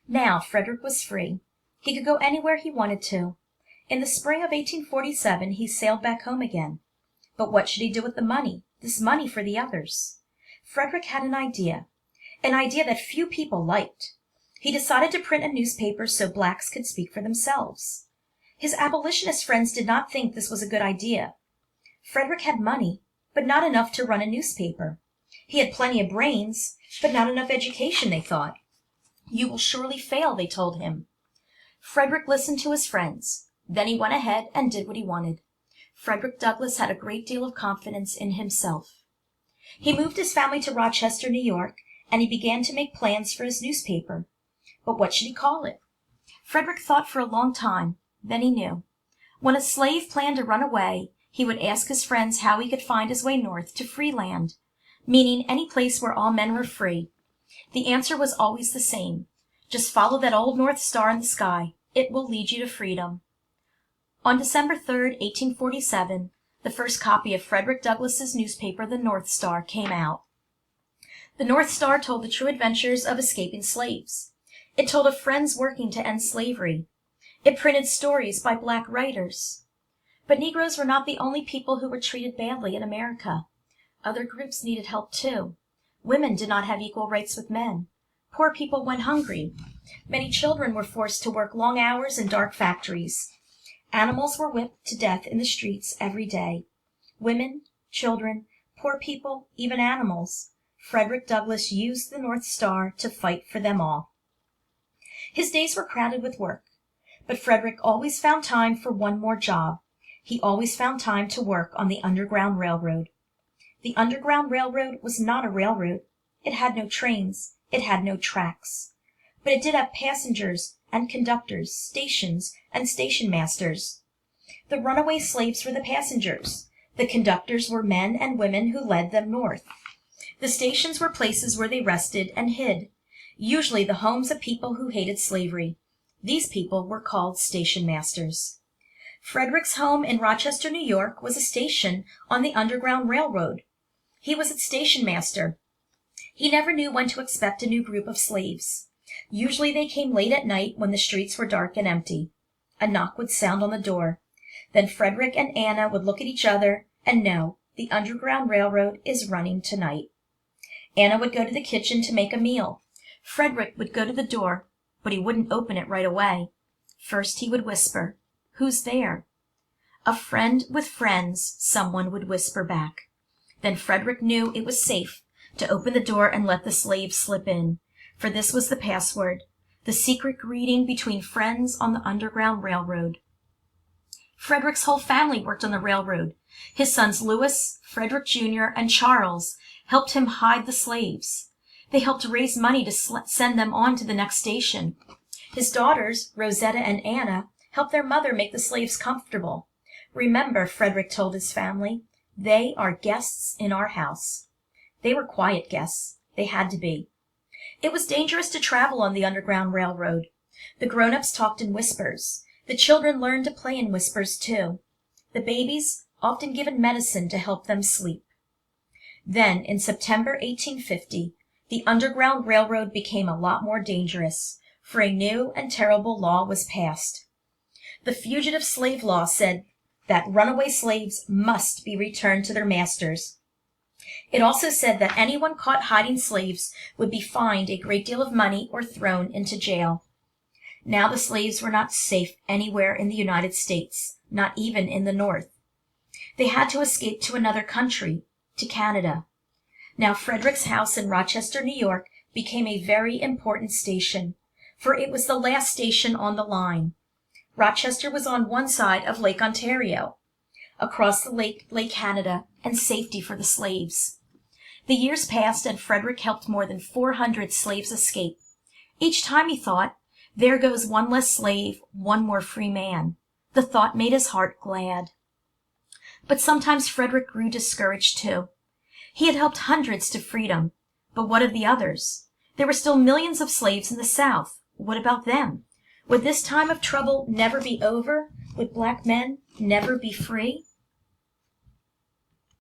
Now Frederick was free. He could go anywhere he wanted to. In the spring of 1847 he sailed back home again. But what should he do with the money, this money for the others? Frederick had an idea that few people liked. He decided to print a newspaper so blacks could speak for themselves. His abolitionist friends did not think this was a good idea. Frederick had money, but not enough to run a newspaper. He had plenty of brains, but not enough education, they thought. You will surely fail, they told him. Frederick listened to his friends. Then he went ahead and did what he wanted. Frederick Douglass had a great deal of confidence in himself. He moved his family to Rochester, New York, and he began to make plans for his newspaper. But what should he call it? Frederick thought for a long time. Then he knew. When a slave planned to run away, he would ask his friends how he could find his way north to free land, meaning any place where all men were free. The answer was always the same. Just follow that old North Star in the sky. It will lead you to freedom. On December 3rd, 1847, the first copy of Frederick Douglass's newspaper, The North Star, came out. The North Star told the true adventures of escaping slaves. It told of friends working to end slavery. It printed stories by black writers. But Negroes were not the only people who were treated badly in America. Other groups needed help too. Women did not have equal rights with men. Poor people went hungry. Many children were forced to work long hours in dark factories. Animals were whipped to death in the streets every day. Women, children, poor people, even animals. Frederick Douglass used the North Star to fight for them all. His days were crowded with work, but Frederick always found time for one more job. He always found time to work on the Underground Railroad. The Underground Railroad was not a railroad. It had no trains. It had no tracks. But it did have passengers and conductors, stations, and station masters. The runaway slaves were the passengers. The conductors were men and women who led them north. The stations were places where they rested and hid, usually the homes of people who hated slavery. These people were called station masters. Frederick's home in Rochester, New York, was a station on the Underground Railroad. He was its station master. He never knew when to expect a new group of slaves. Usually they came late at night when the streets were dark and empty. A knock would sound on the door. Then Frederick and Anna would look at each other and know the Underground Railroad is running tonight. Anna would go to the kitchen to make a meal. Frederick would go to the door, but he wouldn't open it right away. First he would whisper, "Who's there?" "A friend with friends," someone would whisper back. Then Frederick knew it was safe to open the door and let the slaves slip in, for this was the password, the secret greeting between friends on the Underground Railroad. Frederick's whole family worked on the railroad. His sons Louis, Frederick Jr., and Charles helped him hide the slaves. They helped raise money to send them on to the next station. His daughters, Rosetta and Anna, helped their mother make the slaves comfortable. "Remember," Frederick told his family, "they are guests in our house." They were quiet guests. They had to be. It was dangerous to travel on the Underground Railroad. The grown-ups talked in whispers. The children learned to play in whispers too. The babies often given medicine to help them sleep. Then, in September 1850, the Underground Railroad became a lot more dangerous, for a new and terrible law was passed. The Fugitive Slave Law said that runaway slaves must be returned to their masters. It also said that anyone caught hiding slaves would be fined a great deal of money or thrown into jail. Now the slaves were not safe anywhere in the United States, not even in the North. They had to escape to another country, to Canada. Now Frederick's house in Rochester, New York, became a very important station, for it was the last station on the line. Rochester was on one side of Lake Ontario. Across the lake lay Canada and safety for the slaves. The years passed and Frederick helped more than 400 slaves escape. Each time he thought, "There goes one less slave, one more free man." The thought made his heart glad. But sometimes Frederick grew discouraged too. He had helped hundreds to freedom, but what of the others? There were still millions of slaves in the South. What about them? Would this time of trouble never be over? Would black men never be free?